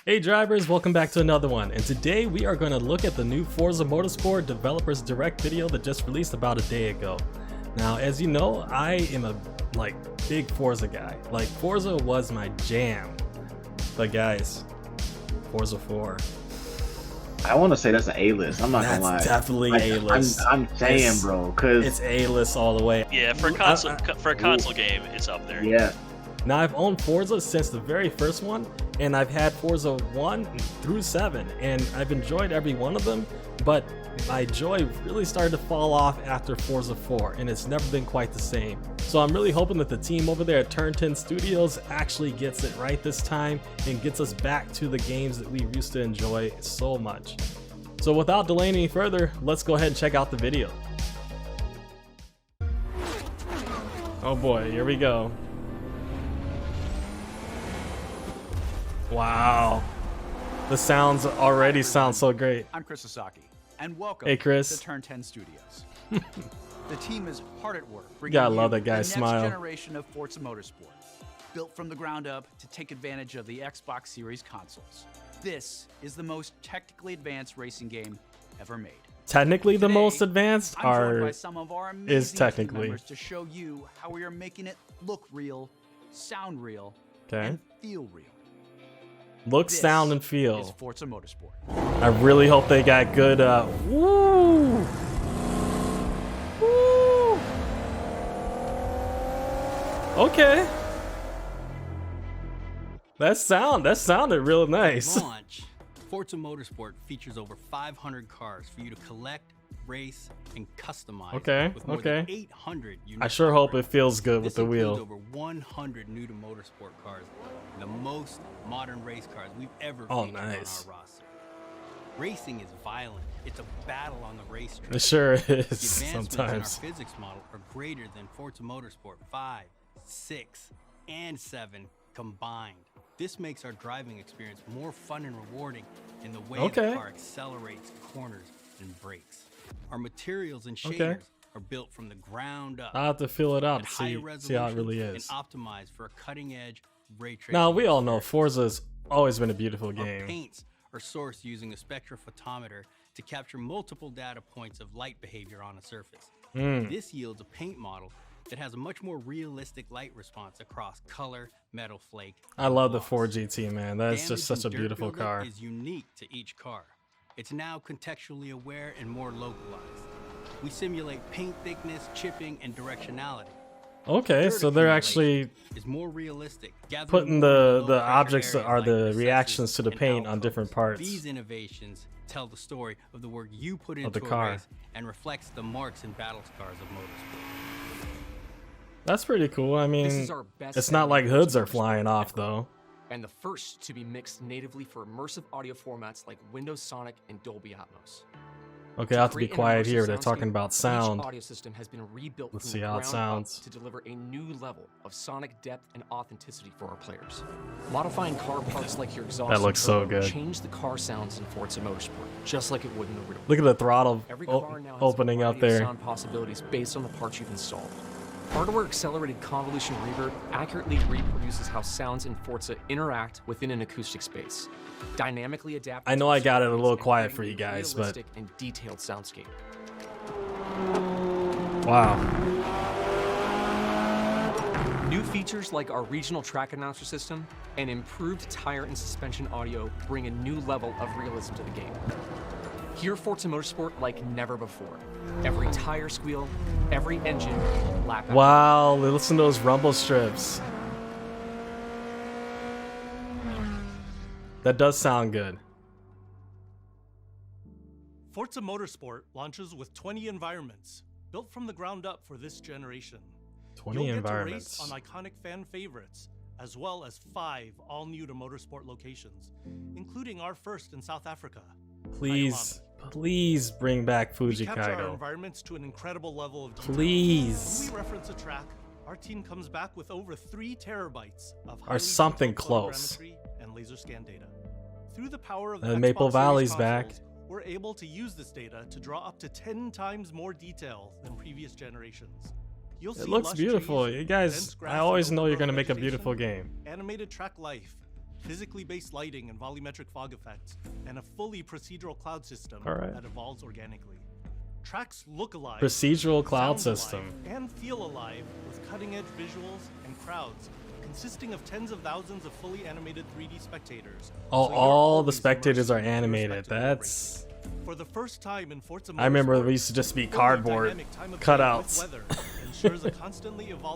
Hey drivers, welcome back to another one, and today we are going to look at the new Forza Motorsport Developers Direct video that just released about a day ago. Now, as you know, I am a big Forza guy. Like, Forza was my jam. But guys, Forza 4. I want to say that's an A-list. I'm not gonna lie. That's definitely A-list. I'm saying, bro, because it's A-list all the way. Yeah, for a console game, it's up there. Yeah. Now, I've owned Forza since the very first one, and I've had Forza 1 through 7, and I've enjoyed every one of them, but my joy really started to fall off after Forza 4, and it's never been quite the same. So I'm really hoping that the team over there at Turn 10 Studios actually gets it right this time and gets us back to the games that we used to enjoy so much. So without delaying any further, let's go ahead and check out the video. Oh boy, here we go. Wow, the sounds already sound so great. I'm Chris Sasaki, and welcome hey, Chris. to Turn 10 Studios. The team is hard at work bringing gotta love that guy's the smile. next generation of Forza Motorsport, built from the ground up to take advantage of the Xbox Series consoles. This is the most technically advanced racing game ever made. Technically, the Today, most advanced I'm joined are by some of our amazing is technically team members to show you how we are making it look real, sound real, okay. and feel real. Look, This sound, and is feel. Forza Motorsport. I really hope they got good. Woo! Woo! Okay. That sounded real nice. Launch. Forza Motorsport features over 500 cars for you to collect, race, and customize. Okay, with more okay. Than 800 unique I sure hope it feels good with This the includes wheel. over 100 new to motorsport cars, and the most modern race cars we've ever Oh, featured nice. on our roster. Racing is violent. It's a battle on the racetrack. It sure The is advancements sometimes. in our physics model are greater than Forza Motorsport 5, 6, and 7 combined. This makes our driving experience more fun and rewarding in the way the car accelerates, corners, and brakes. Our materials and shaders are built from the ground up. I'll have to feel it out at to high see how it really resolution is. And optimized for a cutting-edge ray tracing. Now, we all know experience. Forza's always been a beautiful Our game. paints are sourced using a spectrophotometer to capture multiple data points of light behavior on a surface. This yields a paint model that has a much more realistic light response across color, metal flake. I love the 4GT, man. That's just such a Damage and dirt beautiful buildup car. is unique to each car. It's now contextually aware and more localized. We simulate paint thickness, chipping, and directionality. Okay, Dirt so they're accumulation actually is more realistic, putting more the low-pressure objects that areas are like the recesses reactions to the and paint on alcoves. different parts. These innovations tell the story of the work you put Of into the a car. race and reflects the marks and battle scars of motorsport. That's pretty cool. I mean, This is our best it's not selling like hoods Forza are flying Motorsport off ever, though. and the first to be mixed natively for immersive audio formats like Windows Sonic and Dolby Atmos. Okay, I have to be create an quiet immersive here. They're soundscape, talking about Each sound. audio system has been rebuilt Let's from see the how it ground up sounds. to deliver a new level of sonic depth and authenticity for our players. Modifying car parts like your exhaust That looks and so turbo good. change the car sounds in Forza Motorsport, just like it would in the real. Look at the throttle Every car now has opening a up variety of there. sound possibilities based on the parts you've installed. Hardware accelerated convolution reverb accurately reproduces how sounds in Forza interact within an acoustic space, dynamically adapting. I know to I got it a surroundings little and quiet creating for you a guys, but realistic and detailed soundscape. wow. New features like our regional track announcer system and improved tire and suspension audio bring a new level of realism to the game. Hear Forza Motorsport like never before. Every tire squeal, every engine lap after Wow, listen to those rumble strips. That does sound good. Forza Motorsport launches with 20 environments, built from the ground up for this generation. 20 You'll environments. get to race on iconic fan favorites, as well as 5 all-new to motorsport locations, including our first in South Africa. Please, please bring back We Fuji capture our Kaido. environments to an incredible level of detail. Please. When we reference a track, our team comes back with over 3 terabytes of Or highly something detailed close. photogrammetry and laser scan data. Through the power of the And Maple Xbox Valley's Series back. consoles, we're able to use this data to draw up to 10 times more detail than previous generations. You'll see It looks lush beautiful. trees, You dense guys, grass I and always know you're overgrown gonna make a vegetation, beautiful game. animated track life, physically based lighting and volumetric fog effects, and a fully procedural cloud system that evolves organically. Tracks look alive, procedural cloud sound system, alive, and feel alive with cutting-edge visuals and crowds consisting of tens of thousands of fully animated 3D spectators. Oh, So all the spectators are animated. That's... For the first time in Forza Motorsport, I remember we used to just be cardboard cutouts.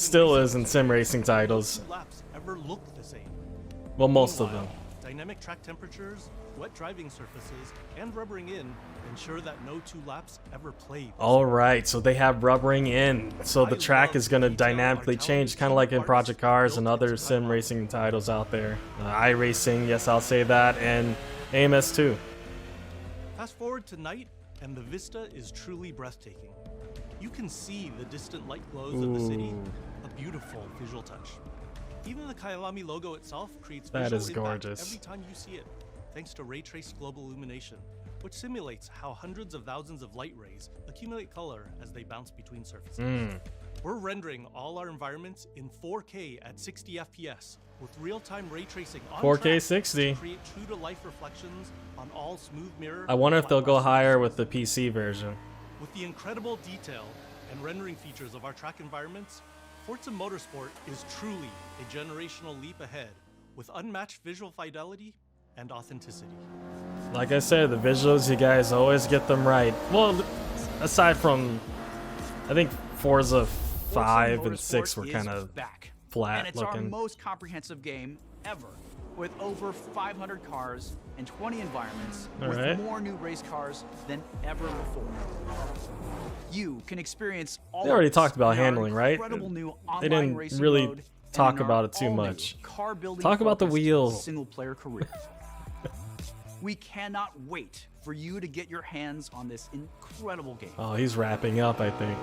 Still is in sim racing titles. Ever look the same. Well, most of them. Dynamic track temperatures, wet driving surfaces, and rubbering in ensure that no two laps ever play. All right, so they have rubbering in, so the track is going to dynamically change, kind of like in Project Cars and other sim racing titles out there. iRacing, yes, I'll say that, and AMS2. Fast forward to night, and the vista is truly breathtaking. You can see the distant light glows of the city, a beautiful visual touch. Even the Kyalami logo itself creates visual impact gorgeous. every time you see it, thanks to ray-traced global illumination, which simulates how hundreds of thousands of light rays accumulate color as they bounce between surfaces. We're rendering all our environments in 4K at 60 FPS with real-time ray tracing on 4K track 60. to create true-to-life reflections on all smooth mirror. I wonder if they'll go higher with the PC version. With the incredible detail and rendering features of our track environments, Forza Motorsport is truly a generational leap ahead with unmatched visual fidelity and authenticity. Like I said, the visuals, you guys always get them right. Well, aside from, I think Forza 5 and 6 were kind of flat and it's looking. our most comprehensive game ever, with over 500 cars and 20 environments, with more new race cars than ever before. You can experience all. They already of talked about in our handling, right? incredible new They online didn't racing really mode talk and in about our it too all-new much. car building Talk about the focused wheels. Single-player career. We cannot wait for you to get your hands on this incredible game. Oh, he's wrapping up, I think.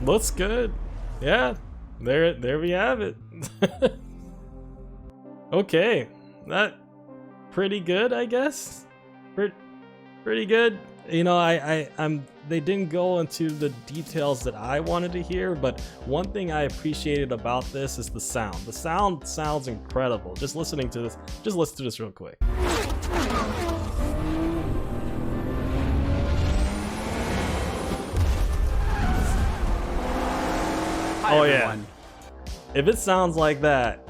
Looks good. Yeah, there we have it. Okay, that pretty good, I guess. Pretty good. You know, I'm. They didn't go into the details that I wanted to hear, but one thing I appreciated about this is the sound. The sound sounds incredible. Just listening to this. Just listen to this real quick. Hi, oh everyone. Yeah. If it sounds like that,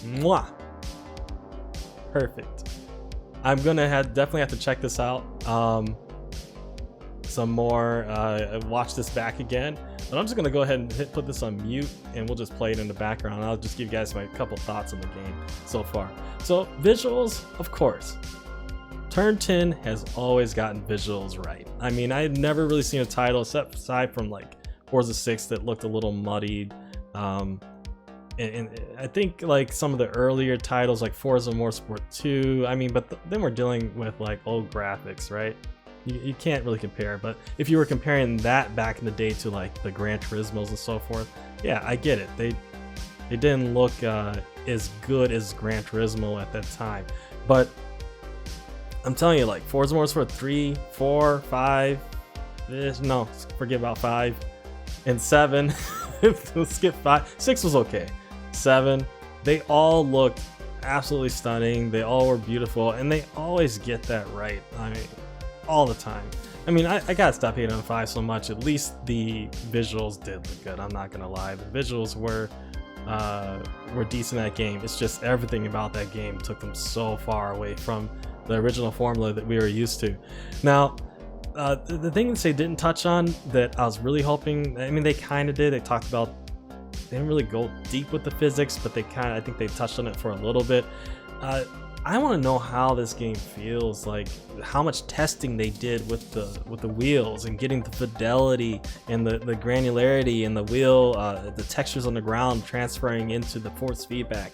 mwah. Perfect. I'm gonna definitely have to check this out. Some more. Watch this back again. But I'm just gonna go ahead and put this on mute, and we'll just play it in the background. I'll just give you guys my couple thoughts on the game so far. So visuals, of course. Turn 10 has always gotten visuals right. I mean, I've never really seen a title aside from like Forza 6 that looked a little muddied. And I think like some of the earlier titles like Forza Motorsport 2, I mean, but then we're dealing with like old graphics, right? You can't really compare, but if you were comparing that back in the day to like the Gran Turismos and so forth, yeah, I get it. They didn't look as good as Gran Turismo at that time, but I'm telling you, like Forza Motorsport 3, 4, 5, no, forget about 5 and 7. Let's skip 5. 6 was okay. 7, they all looked absolutely stunning. They all were beautiful, and they always get that right. I mean, all the time. I mean, I gotta stop hating on 5 so much. At least the visuals did look good. I'm not gonna lie. The visuals were decent in that game. It's just everything about that game took them so far away from the original formula that we were used to. Now, the thing that they didn't touch on that I was really hoping, I mean, they kind of did. They talked about, they didn't really go deep with the physics, but I think they touched on it for a little bit. I want to know how this game feels, like how much testing they did with the wheels and getting the fidelity and the granularity and the wheel, the textures on the ground transferring into the force feedback.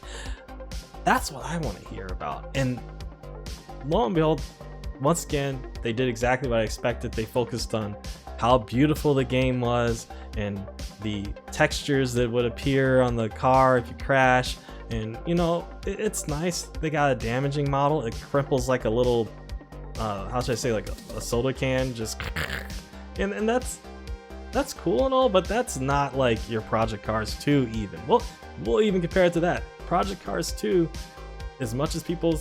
That's what I want to hear about. And lo and behold, once again, they did exactly what I expected. They focused on how beautiful the game was and the textures that would appear on the car if you crash. And you know, it's nice. They got a damaging model. It cripples like a little how should I say, like a soda can, just and that's cool and all, but that's not like your Project Cars 2 even. We'll even compare it to that. Project Cars 2, as much as people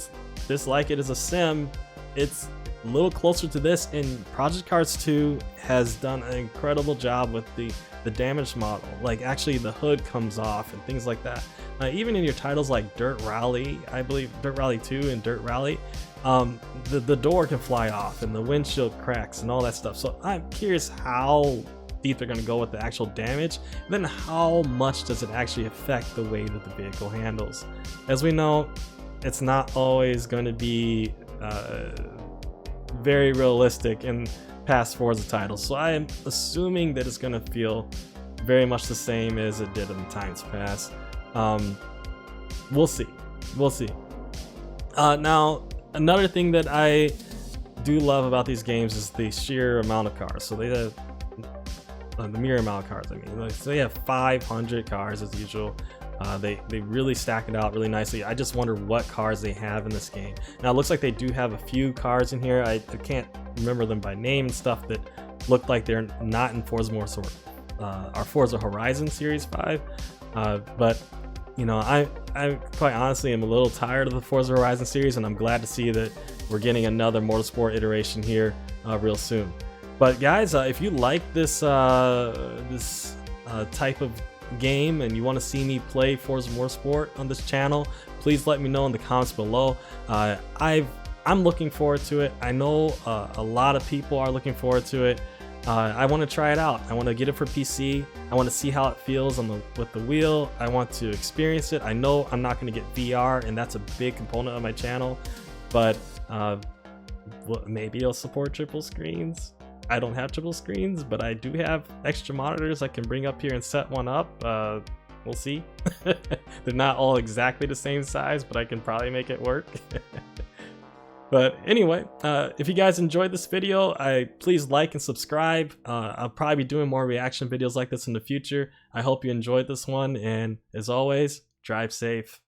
dislike it as a sim, it's a little closer to this, and Project Cars 2 has done an incredible job with the damage model. Like, actually the hood comes off and things like that. Even in your titles like Dirt Rally, I believe Dirt Rally 2 and Dirt Rally, the door can fly off and the windshield cracks and all that stuff. So I'm curious how deep they're going to go with the actual damage, and then how much does it actually affect the way that the vehicle handles. As we know, it's not always going to be very realistic in past Forza titles, so I am assuming that it's going to feel very much the same as it did in the times past. We'll see. Now, another thing that I do love about these games is the sheer amount of cars. So they have the mere amount of cars, I mean. So they have 500 cars as usual. They really stack it out really nicely. I just wonder what cars they have in this game. Now it looks like they do have a few cars in here. I can't remember them by name and stuff that look like they're not in Forza Motorsport, our Forza Horizon Series 5. But you know, I quite honestly am a little tired of the Forza Horizon series, and I'm glad to see that we're getting another motorsport iteration here real soon. But guys, if you like this type of game and you want to see me play Forza Motorsport on this channel, please let me know in the comments below. I'm looking forward to it. I know a lot of people are looking forward to it. I want to try it out. I want to get it for PC. I want to see how it feels with the wheel. I want to experience it. I know I'm not going to get VR, and that's a big component of my channel, but maybe it'll support triple screens. I don't have triple screens, but I do have extra monitors I can bring up here and set one up. We'll see. They're not all exactly the same size, but I can probably make it work. But anyway, if you guys enjoyed this video, please like and subscribe. I'll probably be doing more reaction videos like this in the future. I hope you enjoyed this one, and as always, drive safe.